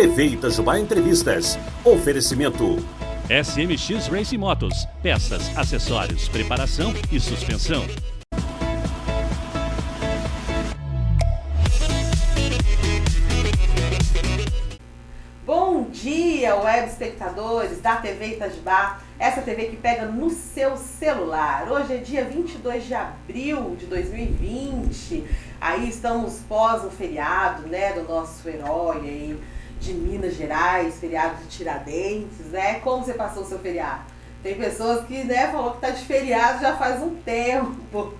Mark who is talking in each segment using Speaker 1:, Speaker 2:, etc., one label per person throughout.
Speaker 1: TV Itajubá Entrevistas. Oferecimento.
Speaker 2: SMX Race Motos. Peças, acessórios, preparação e suspensão.
Speaker 3: Bom dia, web espectadores da TV Itajubá, essa TV que pega no seu celular. Hoje é dia 22 de abril de 2020, aí estamos pós o feriado, né, do nosso herói aí de Minas Gerais, feriado de Tiradentes, né? Como você passou o seu feriado? Tem pessoas que, né, falou que tá de feriado já faz um tempo.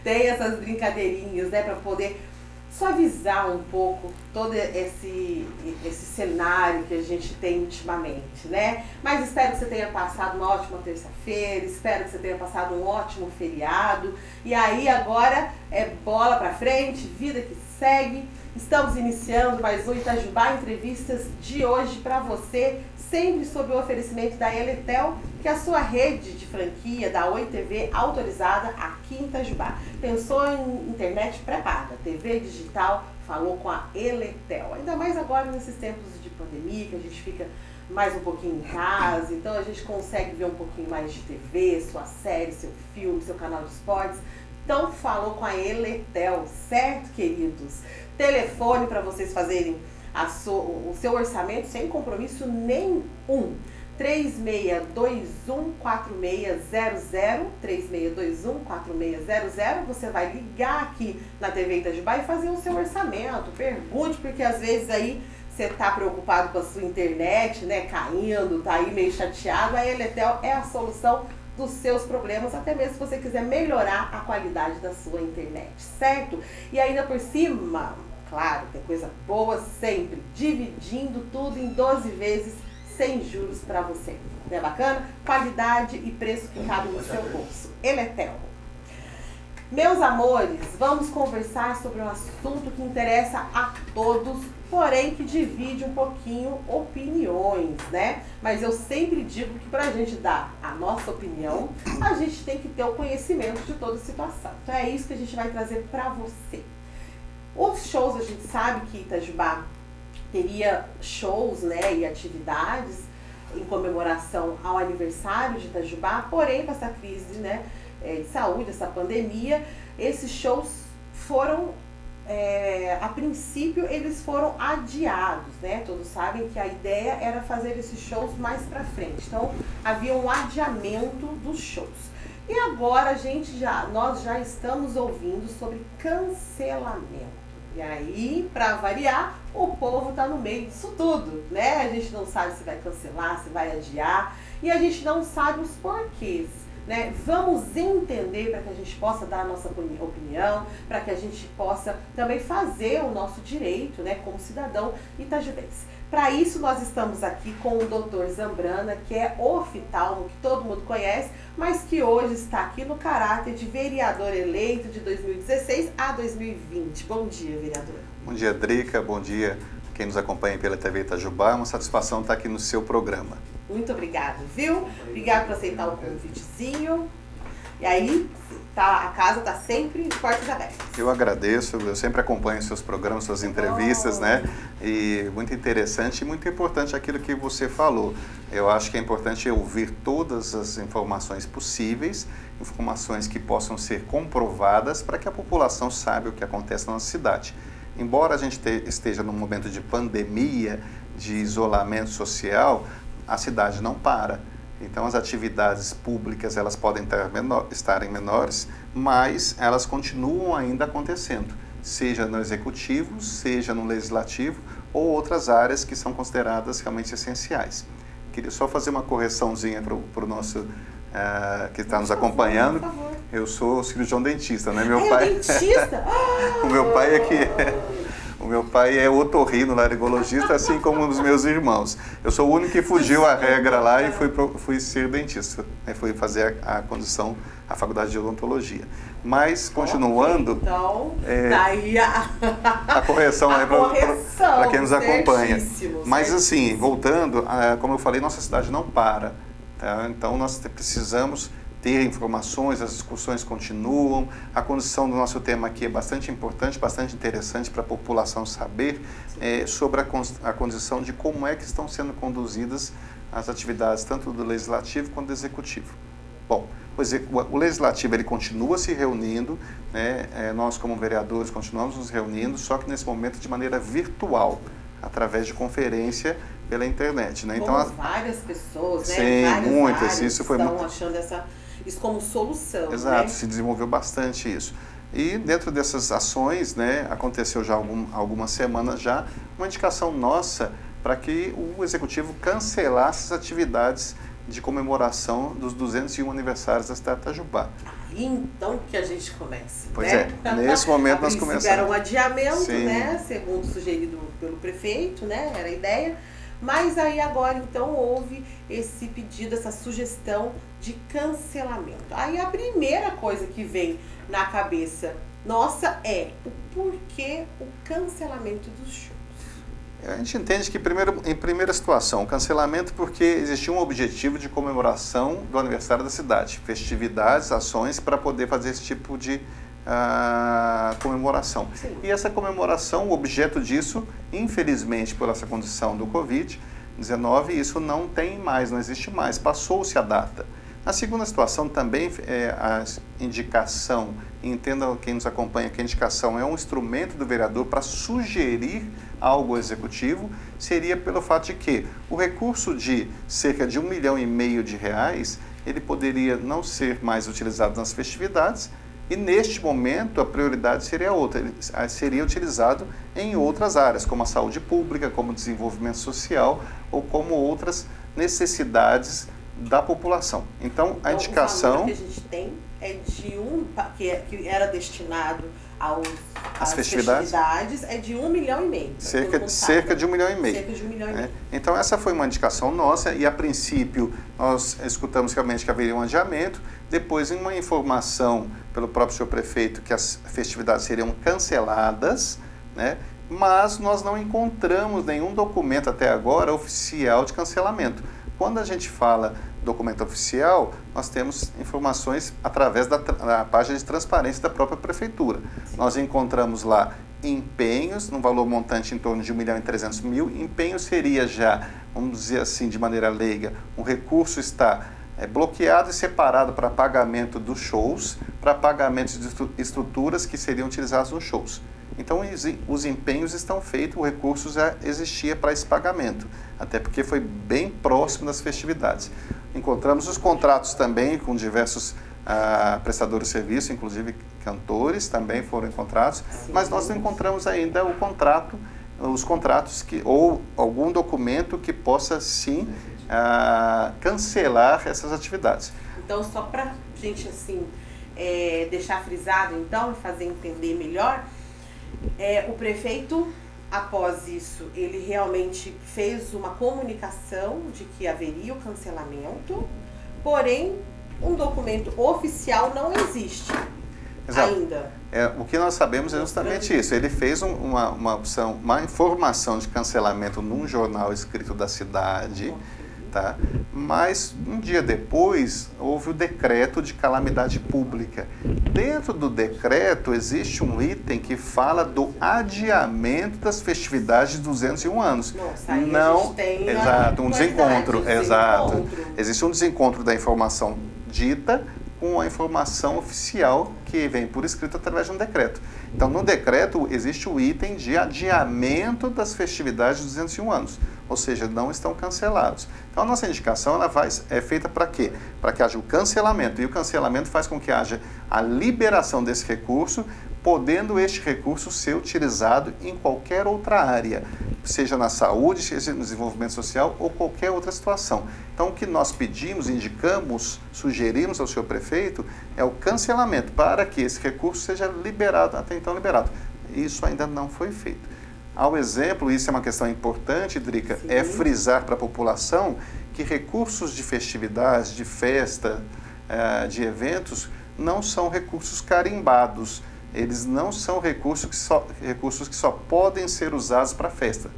Speaker 3: Tem essas brincadeirinhas, né, para poder suavizar um pouco todo esse cenário que a gente tem ultimamente, né? Mas espero que você tenha passado uma ótima terça-feira, espero que você tenha passado um ótimo feriado. E aí agora é bola pra frente, vida que segue. Estamos iniciando mais um Itajubá Entrevistas de hoje para você, sempre sob o oferecimento da Eletel, que é a sua rede de franquia da Oi TV autorizada aqui em Itajubá. Pensou em internet pré-paga, TV digital, falou com a Eletel. Ainda mais agora nesses tempos de pandemia, que a gente fica mais um pouquinho em casa, então a gente consegue ver um pouquinho mais de TV, sua série, seu filme, seu canal de esportes. Então falou com a Eletel, certo, queridos? Telefone para vocês fazerem o seu orçamento sem compromisso nenhum. 36214600, 36214600. Você vai ligar aqui na TV Itajubá e fazer o seu orçamento. Pergunte, porque às vezes aí você está preocupado com a sua internet, né, caindo, tá aí meio chateado. A Eletel é a solução dos seus problemas, até mesmo se você quiser melhorar a qualidade da sua internet, certo? E ainda por cima, claro, tem coisa boa sempre, dividindo tudo em 12 vezes sem juros para você. Não é bacana? Qualidade e preço que cabe no seu bolso. Eletel. Meus amores, vamos conversar sobre um assunto que interessa a todos, porém que divide um pouquinho opiniões, né? Mas eu sempre digo que pra gente dar a nossa opinião, a gente tem que ter o conhecimento de toda a situação. Então é isso que a gente vai trazer pra você. Os shows, a gente sabe que Itajubá teria shows, né, e atividades em comemoração ao aniversário de Itajubá, porém com essa crise, né, de saúde, essa pandemia, esses shows foram, a princípio, eles foram adiados, né? Todos sabem que a ideia era fazer esses shows mais pra frente. Então, havia um adiamento dos shows. E agora, nós já estamos ouvindo sobre cancelamento. E aí, para variar, o povo tá no meio disso tudo, né? A gente não sabe se vai cancelar, se vai adiar, e a gente não sabe os porquês, né? Vamos entender para que a gente possa dar a nossa opinião, para que a gente possa também fazer o nosso direito, né, como cidadão itajubense. Para isso, nós estamos aqui com o Dr. Zambrana, que é oftalmo, que todo mundo conhece, mas que hoje está aqui no caráter de vereador eleito de 2016 a 2020. Bom dia, vereador.
Speaker 4: Bom dia, Drica. Bom dia quem nos acompanha pela TV Itajubá. É uma satisfação estar aqui no seu programa.
Speaker 3: Muito obrigado, viu? Obrigado por aceitar o convitezinho. E aí, a casa está sempre de portas abertas.
Speaker 4: Eu agradeço, eu sempre acompanho seus programas, suas entrevistas, né? E muito interessante e muito importante aquilo que você falou. Eu acho que é importante ouvir todas as informações possíveis, informações que possam ser comprovadas para que a população saiba o que acontece na nossa cidade. Embora a gente esteja num momento de pandemia, de isolamento social, a cidade não para. Então as atividades públicas elas podem estarem menores, mas elas continuam ainda acontecendo, seja no executivo, seja no legislativo ou outras áreas que são consideradas realmente essenciais. Queria só fazer uma correçãozinha para o nosso que está nos acompanhando. Por favor. Eu sou cirurgião dentista, né? Meu pai.
Speaker 3: Dentista?
Speaker 4: O meu pai é que O meu pai é otorrinolaringologista, assim como os meus irmãos. Eu sou o único que fugiu à regra lá e fui ser dentista. Fui fazer a condição, a faculdade de odontologia. Mas, continuando...
Speaker 3: Okay, então, daí
Speaker 4: a correção aí para quem nos acompanha. Mas, assim, voltando, como eu falei, nossa cidade não para. Tá? Então, nós precisamos ter informações, as discussões continuam. A condição do nosso tema aqui é bastante importante, bastante interessante para a população saber sobre a condição de como é que estão sendo conduzidas as atividades tanto do Legislativo quanto do Executivo. Bom, o Legislativo ele continua se reunindo, né? Nós como vereadores continuamos nos reunindo, só que nesse momento de maneira virtual, através de conferência pela internet, né?
Speaker 3: Então, várias pessoas, né?
Speaker 4: Sim,
Speaker 3: várias
Speaker 4: muitas. Isso foi
Speaker 3: estão achando isso como solução.
Speaker 4: Exato,
Speaker 3: né?
Speaker 4: Se desenvolveu bastante isso. E dentro dessas ações, né, aconteceu já algumas semanas já, uma indicação nossa para que o Executivo cancelasse as atividades de comemoração dos 201 aniversários da cidade de Itajubá.
Speaker 3: Então que a gente começa.
Speaker 4: Pois
Speaker 3: né?
Speaker 4: Nesse momento nós começamos.
Speaker 3: Era um adiamento,
Speaker 4: Sim.
Speaker 3: né? Segundo sugerido pelo prefeito, né? Era a ideia. Mas aí agora então houve esse pedido, essa sugestão de cancelamento. Aí a primeira coisa que vem na cabeça nossa é o porquê o cancelamento dos shows.
Speaker 4: A gente entende que, em primeira situação, o cancelamento porque existia um objetivo de comemoração do aniversário da cidade, festividades, ações para poder fazer esse tipo de comemoração.
Speaker 3: Sim.
Speaker 4: E essa comemoração, o objeto disso, infelizmente, por essa condição do Covid-19, isso não tem mais, não existe mais, passou-se a data. A segunda situação também é a indicação, entenda quem nos acompanha que a indicação é um instrumento do vereador para sugerir algo ao executivo, seria pelo fato de que o recurso de cerca de R$1,5 milhão, ele poderia não ser mais utilizado nas festividades e neste momento a prioridade seria outra, ele seria utilizado em outras áreas, como a saúde pública, como o desenvolvimento social ou como outras necessidades da população. Então, a indicação...
Speaker 3: O valor que a gente tem é de que era destinado às festividades é de R$1,5 milhão.
Speaker 4: Cerca de R$1,5 milhão.
Speaker 3: Cerca de R$1,5 milhão.
Speaker 4: Então, essa foi uma indicação nossa e, a princípio, nós escutamos realmente que haveria um adiamento. Depois, em uma informação pelo próprio senhor prefeito que as festividades seriam canceladas, né? Mas nós não encontramos nenhum documento até agora oficial de cancelamento. Quando a gente fala documento oficial, nós temos informações através da página de transparência da própria prefeitura. Sim. Nós encontramos lá empenhos, num valor montante em torno de R$1.300.000. Empenho seria já, vamos dizer assim, de maneira leiga, um recurso está bloqueado e separado para pagamento dos shows, para pagamento de estruturas que seriam utilizadas nos shows. Então, os empenhos estão feitos, o recurso já existia para esse pagamento, até porque foi bem próximo das festividades. Encontramos os contratos também com diversos prestadores de serviço, inclusive cantores também foram encontrados, mas nós não encontramos ainda os contratos ou algum documento que possa sim cancelar essas atividades.
Speaker 3: Então, só para a gente assim, deixar frisado então, e fazer entender melhor, o prefeito, após isso, ele realmente fez uma comunicação de que haveria o cancelamento, porém, um documento oficial não existe. Exato. Ainda.
Speaker 4: O que nós sabemos é justamente isso. Ele fez uma informação de cancelamento num jornal escrito da cidade, tá? Mas um dia depois houve o decreto de calamidade pública. Dentro do decreto existe um item que fala do adiamento das festividades de 201 anos.
Speaker 3: Nossa, aí a gente tem
Speaker 4: um desencontro. Exato. Existe um desencontro da informação dita com a informação oficial que vem por escrito através de um decreto. Então, no decreto existe o item de adiamento das festividades de 201 anos, ou seja, não estão cancelados. Então, a nossa indicação é feita para quê? Para que haja o cancelamento, e o cancelamento faz com que haja a liberação desse recurso, podendo este recurso ser utilizado em qualquer outra área, seja na saúde, seja no desenvolvimento social ou qualquer outra situação. Então, o que nós pedimos, indicamos, sugerimos ao senhor prefeito é o cancelamento para que esse recurso seja liberado, até então liberado. Isso ainda não foi feito. Ao exemplo, isso é uma questão importante, Drica,
Speaker 3: Sim.
Speaker 4: é frisar para a população que recursos de festividades, de festa, de eventos, não são recursos carimbados. Eles não são recursos que só podem ser usados para festa.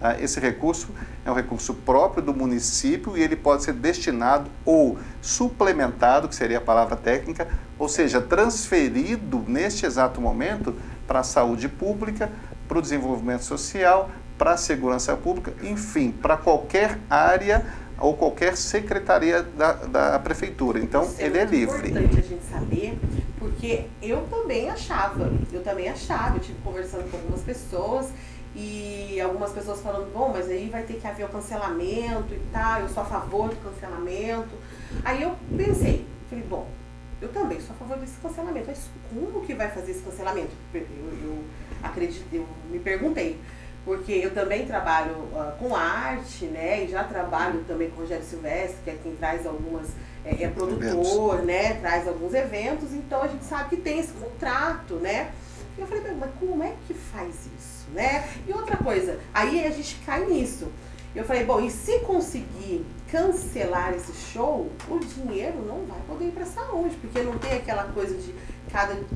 Speaker 4: Tá? Esse recurso é um recurso próprio do município e ele pode ser destinado ou suplementado, que seria a palavra técnica, ou seja, transferido neste exato momento para a saúde pública, para o desenvolvimento social, para a segurança pública, enfim, para qualquer área ou qualquer secretaria da prefeitura. Então, ele é livre.
Speaker 3: É importante a gente saber, porque eu também achava, eu tive conversando com algumas pessoas e algumas pessoas falando, bom, mas aí vai ter que haver o cancelamento e tal, eu sou a favor do cancelamento. Aí eu pensei, falei, bom, eu também sou a favor desse cancelamento, mas como que vai fazer esse cancelamento? Eu acredito, eu me perguntei. Porque eu também trabalho com arte, né, e já trabalho também com o Rogério Silvestre, que é quem traz algumas, é produtor, eventos, né, traz alguns eventos, então a gente sabe que tem esse contrato, né. E eu falei, mas como é que faz isso, né? E outra coisa, aí a gente cai nisso. Eu falei, bom, e se conseguir cancelar esse show, o dinheiro não vai poder ir para a saúde, porque não tem aquela coisa de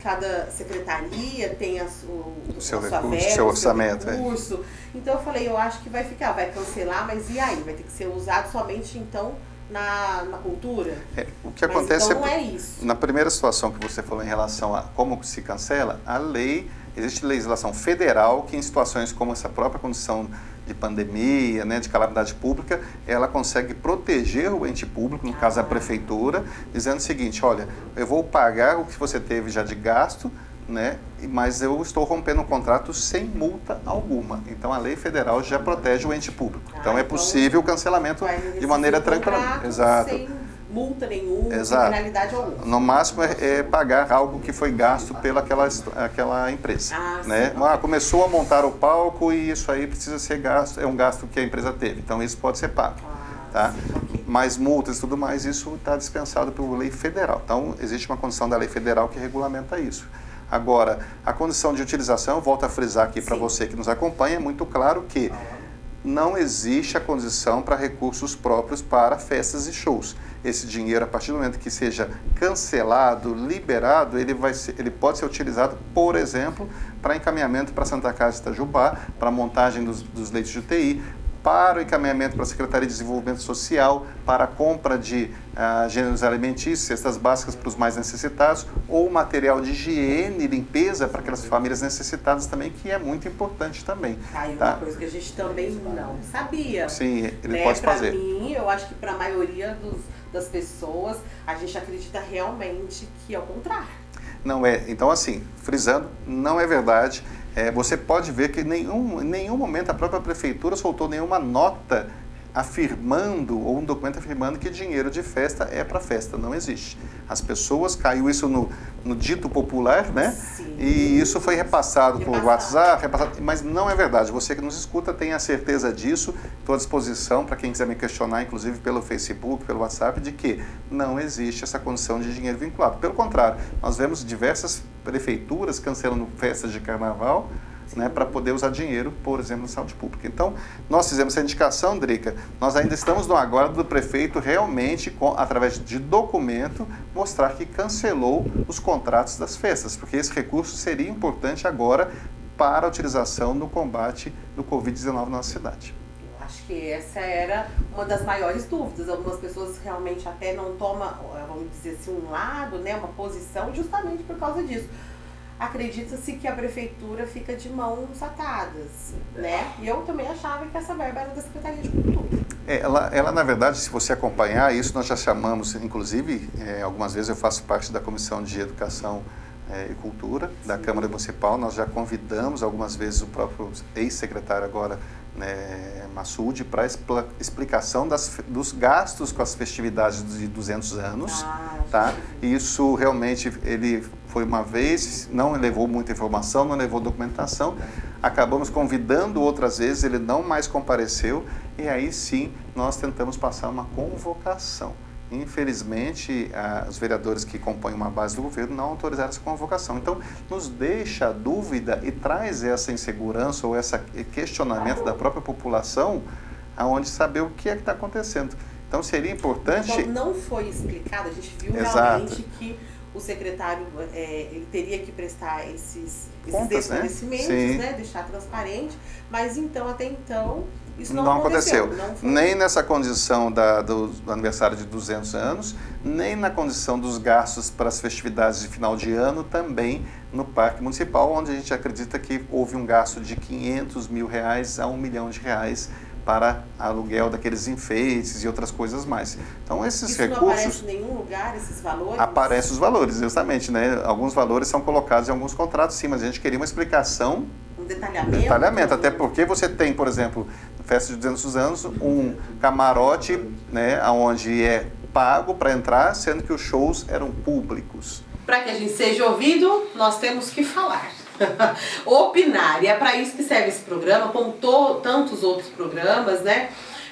Speaker 3: cada secretaria tem o seu recurso,
Speaker 4: seu orçamento.
Speaker 3: Recurso. Então eu falei, eu acho que vai cancelar, mas e aí? Vai ter que ser usado somente então na cultura?
Speaker 4: O que acontece
Speaker 3: então não é isso.
Speaker 4: Na primeira situação que você falou em relação a como se cancela, a lei, existe legislação federal que em situações como essa própria condição de pandemia, né, de calamidade pública, ela consegue proteger o ente público, no caso a prefeitura, dizendo o seguinte, olha, eu vou pagar o que você teve já de gasto, né, mas eu estou rompendo um contrato sem multa alguma. Então a lei federal já protege o ente público. Então é possível o cancelamento de maneira tranquila. Exato.
Speaker 3: Sem multa nenhuma,
Speaker 4: exato,
Speaker 3: sem penalidade alguma.
Speaker 4: No máximo é pagar algo que foi gasto pela aquela empresa. Né?
Speaker 3: Sim, okay.
Speaker 4: Começou a montar o palco e isso aí precisa ser gasto, é um gasto que a empresa teve. Então isso pode ser pago. Tá?
Speaker 3: Sim, okay.
Speaker 4: Mas multas e tudo mais, isso está dispensado pela lei federal. Então existe uma condição da lei federal que regulamenta isso. Agora, a condição de utilização, eu volto a frisar aqui para você que nos acompanha, é muito claro que não existe a condição para recursos próprios para festas e shows. Esse dinheiro, a partir do momento que seja cancelado, liberado, ele pode ser utilizado, por exemplo, para encaminhamento para a Santa Casa de Itajubá, para a montagem dos leitos de UTI, para o encaminhamento para a Secretaria de Desenvolvimento Social, para a compra de gêneros alimentícios, cestas básicas para os mais necessitados, ou material de higiene e limpeza para aquelas famílias necessitadas também, que é muito importante também.
Speaker 3: Aí uma coisa que a gente também não sabia.
Speaker 4: Sim, ele pode fazer.
Speaker 3: Para mim, eu acho que para a maioria das pessoas, a gente acredita realmente que é o contrário.
Speaker 4: Não é. Então, assim, frisando, não é verdade. Você pode ver que em nenhum momento a própria prefeitura soltou nenhuma nota afirmando, ou um documento afirmando que dinheiro de festa é para festa. Não existe. As pessoas, caiu isso no dito popular, né?
Speaker 3: Sim.
Speaker 4: E isso foi repassado por WhatsApp, mas não é verdade. Você que nos escuta tenha certeza disso. Estou à disposição para quem quiser me questionar, inclusive pelo Facebook, pelo WhatsApp, de que não existe essa condição de dinheiro vinculado. Pelo contrário, nós vemos diversas prefeituras cancelando festas de carnaval, né, para poder usar dinheiro, por exemplo, na saúde pública. Então, nós fizemos essa indicação, Drica, nós ainda estamos no aguardo do prefeito realmente, através de documento, mostrar que cancelou os contratos das festas, porque esse recurso seria importante agora para a utilização no combate do Covid-19 na nossa cidade.
Speaker 3: Eu acho que essa era uma das maiores dúvidas. Algumas pessoas realmente até não tomam, vamos dizer assim, um lado, né, uma posição, justamente por causa disso. Acredita-se que a prefeitura fica de mãos atadas, né? E eu também achava que essa verba era da Secretaria de Cultura.
Speaker 4: Ela, na verdade, se você acompanhar isso, nós já chamamos, inclusive, algumas vezes eu faço parte da Comissão de Educação e Cultura da Câmara Municipal, nós já convidamos algumas vezes o próprio ex-secretário agora, Massoud, para explicação dos gastos com as festividades de 200 anos, tá? E isso realmente, ele foi uma vez, não levou muita informação, não levou documentação, acabamos convidando outras vezes, ele não mais compareceu, e aí sim, nós tentamos passar uma convocação. Infelizmente, os vereadores que compõem uma base do governo não autorizaram essa convocação. Então, nos deixa a dúvida e traz essa insegurança ou esse questionamento da própria população, aonde saber o que é que está acontecendo. Então, seria importante...
Speaker 3: Então, não foi explicado, a gente viu
Speaker 4: Exato.
Speaker 3: realmente que o secretário ele teria que prestar esses
Speaker 4: Contas,
Speaker 3: esclarecimentos,
Speaker 4: né?
Speaker 3: Deixar transparente, mas então, até então, isso não
Speaker 4: aconteceu.
Speaker 3: Não foi.
Speaker 4: Nem nessa condição do aniversário de 200 anos, nem na condição dos gastos para as festividades de final de ano, também no Parque Municipal, onde a gente acredita que houve um gasto de R$500 mil a R$1 milhão para aluguel daqueles enfeites e outras coisas mais. Então, esses recursos...
Speaker 3: Não aparece em nenhum lugar, esses valores?
Speaker 4: Aparecem os valores, justamente, né? Alguns valores são colocados em alguns contratos, sim, mas a gente queria uma explicação...
Speaker 3: Um detalhamento?
Speaker 4: Detalhamento, até porque você tem, por exemplo, na festa de 200 anos, um camarote, né, onde é pago para entrar, sendo que os shows eram públicos.
Speaker 3: Para que a gente seja ouvido, nós temos que falar. Opinar, e é para isso que serve esse programa, como tantos outros programas, né?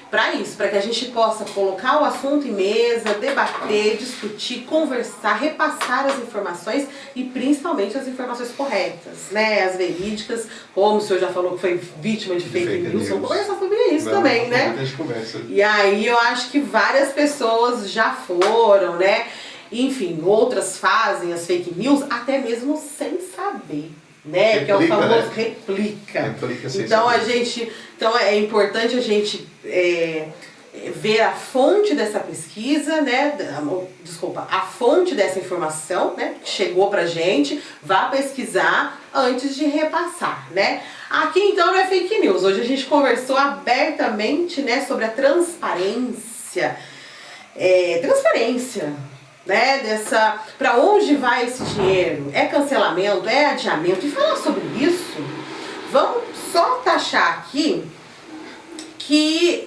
Speaker 3: Para isso, para que a gente possa colocar o assunto em mesa, debater, discutir, conversar, repassar as informações e principalmente as informações corretas, né? As verídicas, como o senhor já falou que foi vítima de fake news, vamos conversar sobre isso também, né?
Speaker 4: A gente conversa.
Speaker 3: E aí eu acho que várias pessoas já foram, né? Enfim, outras fazem as fake news até mesmo sem saber. Né?
Speaker 4: Replica,
Speaker 3: que é o famoso
Speaker 4: né?
Speaker 3: replica.
Speaker 4: Então
Speaker 3: então é importante a gente ver a fonte dessa pesquisa, né? A fonte dessa informação, né? Que chegou pra gente, vá pesquisar antes de repassar, né? Aqui então não é fake news. Hoje a gente conversou abertamente, né, sobre a transparência. Né, para onde vai esse dinheiro? É cancelamento? É adiamento? E falar sobre isso, vamos só taxar aqui que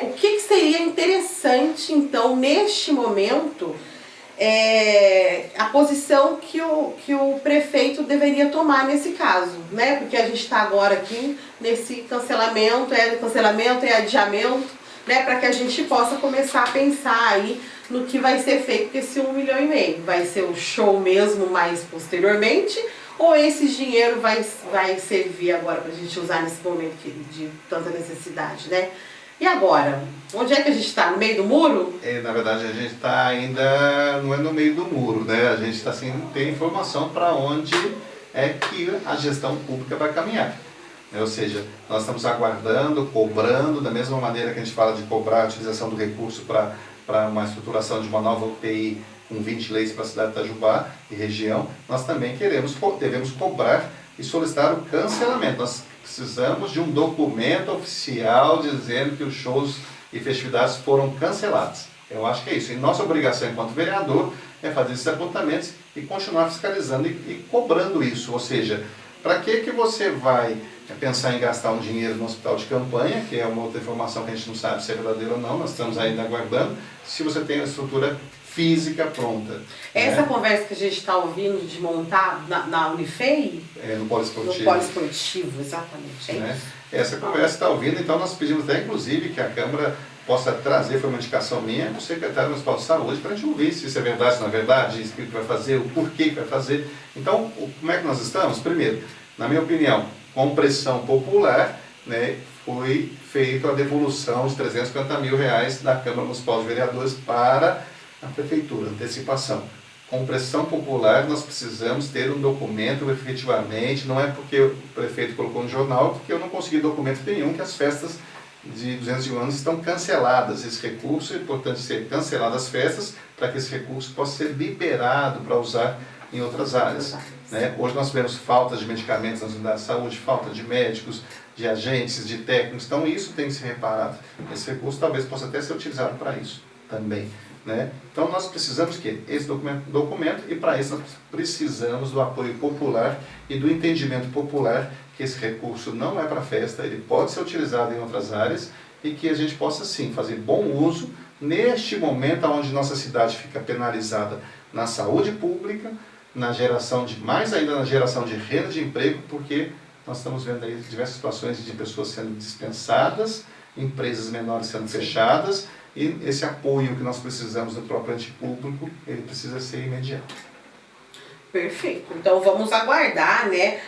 Speaker 3: o que seria interessante, então, neste momento, a posição que o prefeito deveria tomar nesse caso, né? Porque a gente está agora aqui nesse cancelamento, é adiamento, né? Para que a gente possa começar a pensar aí no que vai ser feito com esse 1,5 milhão. Vai ser o show mesmo mais posteriormente, ou esse dinheiro vai servir agora para a gente usar nesse momento de tanta necessidade, né? E agora? Onde é que a gente está? No meio do muro?
Speaker 5: Na verdade, a gente está ainda, não é no meio do muro, né? A gente está sem ter informação para onde é que a gestão pública vai caminhar. Ou seja, nós estamos aguardando, cobrando, da mesma maneira que a gente fala de cobrar a utilização do recurso para uma estruturação de uma nova UTI com 20 leitos para a cidade de Itajubá e região, nós também devemos cobrar e solicitar o cancelamento. Nós precisamos de um documento oficial dizendo que os shows e festividades foram cancelados. Eu acho que é isso. E nossa obrigação enquanto vereador é fazer esses apontamentos e continuar fiscalizando e cobrando isso. Ou seja, para que você vai pensar em gastar um dinheiro no hospital de campanha, que é uma outra informação que a gente não sabe se é verdadeira ou não, nós estamos ainda aguardando, se você tem a estrutura física pronta.
Speaker 3: Essa conversa que a gente está ouvindo de montar na Unifei?
Speaker 5: No poliesportivo.
Speaker 3: No poliesportivo, exatamente.
Speaker 5: Essa conversa está ouvindo, então nós pedimos até inclusive que a Câmara possa trazer, foi uma indicação minha, para o secretário municipal de saúde, para a gente ouvir se isso é verdade, se não é verdade, o que vai fazer, o porquê que vai fazer. Então, como é que nós estamos? Primeiro, na minha opinião, com pressão popular, né, foi feita a devolução de R$350 mil da Câmara Municipal de Vereadores para a Prefeitura, antecipação. Com pressão popular, nós precisamos ter um documento efetivamente, não é porque o prefeito colocou no jornal, porque eu não consegui documento nenhum que as festas de 201 anos estão canceladas. Esse recurso é importante ser cancelado as festas para que esse recurso possa ser liberado para usar em outras áreas. Né? Hoje nós vemos falta de medicamentos nas unidades de saúde, falta de médicos, de agentes, de técnicos, então isso tem que ser reparado. Esse recurso talvez possa até ser utilizado para isso também. Né? Então nós precisamos que esse documento e para isso nós precisamos do apoio popular e do entendimento popular que esse recurso não é para festa, ele pode ser utilizado em outras áreas e que a gente possa sim fazer bom uso neste momento onde nossa cidade fica penalizada na saúde pública, na geração mais ainda na geração de renda de emprego, porque nós estamos vendo aí diversas situações de pessoas sendo dispensadas, empresas menores sendo fechadas, e esse apoio que nós precisamos do próprio ente público, ele precisa ser imediato.
Speaker 3: Perfeito. Então vamos aguardar, né,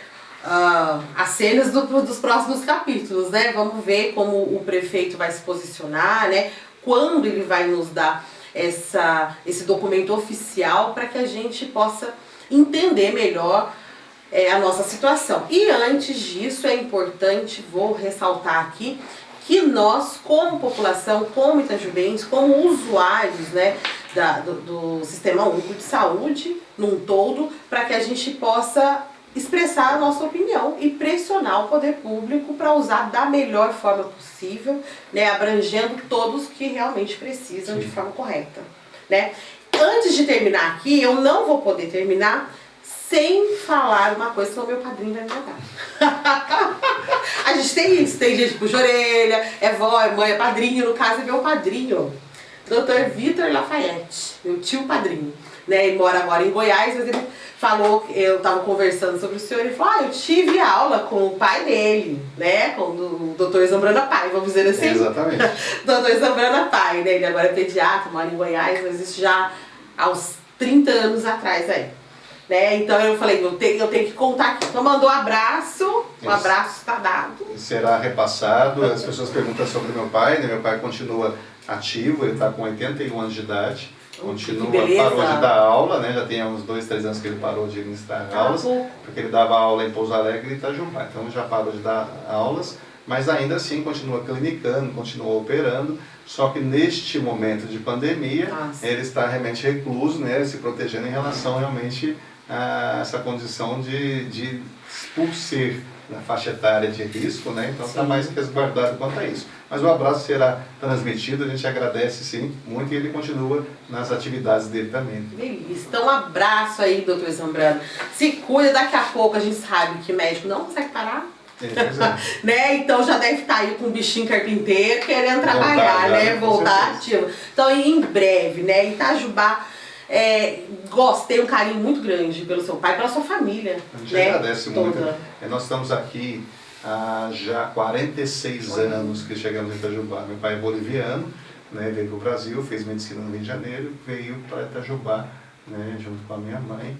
Speaker 3: as cenas dos próximos capítulos, né? Vamos ver como o prefeito vai se posicionar, né? Quando ele vai nos dar esse documento oficial para que a gente possa entender melhor a nossa situação. E antes disso é importante, vou ressaltar aqui, que nós, como população, como itajubenses, como usuários, né, do Sistema Único de Saúde, num todo, para que a gente possa expressar a nossa opinião e pressionar o poder público para usar da melhor forma possível, né, abrangendo todos que realmente precisam de forma correta, né. Antes de terminar aqui, eu não vou poder terminar sem falar uma coisa que o meu padrinho vai me matar. A gente tem isso, tem gente que puxa orelha, é vó, é mãe, é padrinho, no caso é meu padrinho, Dr. Vitor Lafayette, meu tio padrinho, né, ele mora agora em Goiás, mas ele falou, eu estava conversando sobre o senhor, ele falou, eu tive aula com o pai dele, né, com o Dr. Zambrana Pai, vamos dizer assim?
Speaker 5: Exatamente.
Speaker 3: Dr. Zambrana Pai, né, ele agora é pediatra, mora em Goiás, mas isso já aos 30 anos atrás aí. Né? Então eu falei, eu tenho que contar aqui. Então mandou um abraço está dado.
Speaker 5: Será repassado, as pessoas perguntam sobre meu pai, né? Meu pai continua ativo, ele está com 81 anos de idade, continua, parou de dar aula, né? Já tem uns 2, 3 anos que ele parou de ministrar aulas, porque ele dava aula em Pouso Alegre e Itajubá, então já parou de dar aulas, mas ainda assim continua clinicando, continua operando, só que neste momento de pandemia, ele está realmente recluso, né? Se protegendo em relação realmente a essa condição por ser na faixa etária de risco, né? Então está mais resguardado quanto a isso. Mas o abraço será transmitido, a gente agradece sim muito e ele continua nas atividades dele também.
Speaker 3: Delícia. Então um abraço aí, doutor Zambrano. Se cuida, daqui a pouco a gente sabe que médico não consegue parar. Né? Então já deve estar aí com um bichinho carpinteiro querendo trabalhar, né? Voltar ativo. Então em breve, né? Itajubá. Tem um carinho muito grande pelo seu pai, pela sua família.
Speaker 5: A gente
Speaker 3: né?
Speaker 5: agradece muito. Nós estamos aqui há já 46 anos que chegamos em Itajubá. Meu pai é boliviano, né? Veio para o Brasil, fez medicina no Rio de Janeiro, veio para Itajubá, né? Junto com a minha mãe.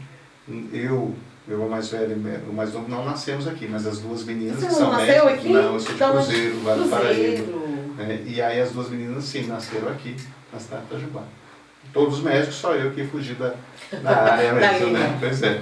Speaker 5: Eu irmão mais velho e o mais novo não nascemos aqui, mas as duas meninas
Speaker 3: Você
Speaker 5: que são
Speaker 3: médicas, aqui?
Speaker 5: Não, eu sou de Cruzeiro, Vale do Paraíba.
Speaker 3: Né?
Speaker 5: E aí as duas meninas sim, nasceram aqui na cidade de Itajubá. Todos os médicos, só eu que fugi da área mesmo, né? Pois é.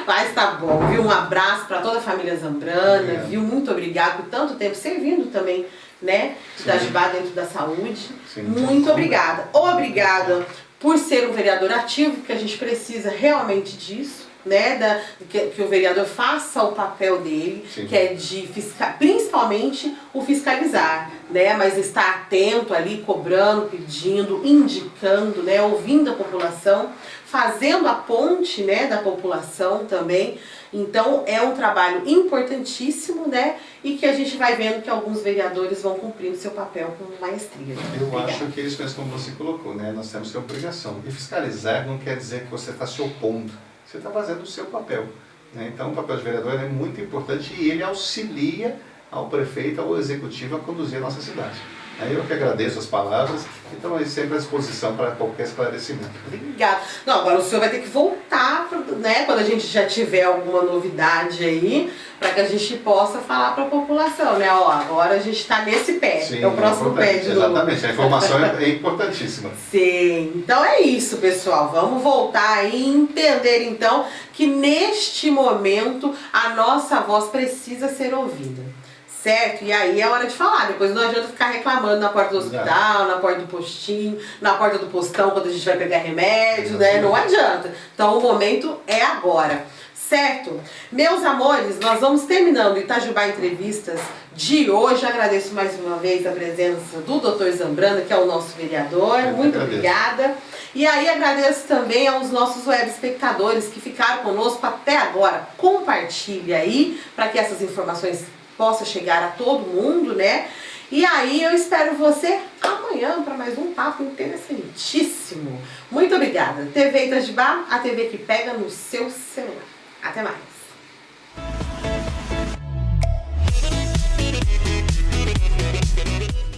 Speaker 3: Mas tá bom, viu? Um abraço para toda a família Zambrana, viu? Muito obrigado por tanto tempo servindo também, né? Itajubá dentro da saúde.
Speaker 5: Sim,
Speaker 3: muito obrigada. Obrigada por ser um vereador ativo, porque a gente precisa realmente disso. Né, que o vereador faça o papel dele, que é de principalmente o fiscalizar, né, mas estar atento ali, cobrando, pedindo, indicando, né, ouvindo a população, fazendo a ponte, né, da população também. Então é um trabalho importantíssimo, né, e que a gente vai vendo que alguns vereadores vão cumprindo seu papel com maestria.
Speaker 5: Eu acho que é isso mesmo como você colocou, né, nós temos essa obrigação. E fiscalizar não quer dizer que você está se opondo. Você está fazendo o seu papel. Né? Então, o papel de vereador é muito importante e ele auxilia ao prefeito, ao executivo a conduzir a nossa cidade. Aí eu que agradeço as palavras e estamos aí sempre à disposição para qualquer esclarecimento.
Speaker 3: Obrigada. Não, agora o senhor vai ter que voltar, né, quando a gente já tiver alguma novidade aí, para que a gente possa falar para a população, né? Ó, agora a gente está nesse pé,
Speaker 5: Sim,
Speaker 3: é o próximo pé de novo.
Speaker 5: Exatamente, a informação é importantíssima.
Speaker 3: Sim, então é isso, pessoal. Vamos voltar aí e entender então que neste momento a nossa voz precisa ser ouvida. Certo? E aí é hora de falar, depois não adianta ficar reclamando na porta do hospital, na porta do postinho, na porta do postão quando a gente vai pegar remédio, né? Não adianta. Então o momento é agora, certo? Meus amores, nós vamos terminando o Itajubá Entrevistas de hoje. Agradeço mais uma vez a presença do Dr. Zambrana, que é o nosso vereador. Muito obrigada. E aí agradeço também aos nossos web espectadores que ficaram conosco até agora. Compartilhe aí para que essas informações possa chegar a todo mundo, né? E aí eu espero você amanhã para mais um papo interessantíssimo. Muito obrigada. TV Itajubá, a TV que pega no seu celular. Até mais.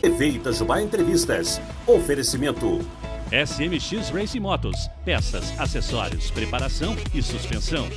Speaker 1: TV Itajubá Entrevistas. Oferecimento.
Speaker 2: SMX Racing Motos. Peças, acessórios, preparação e suspensão.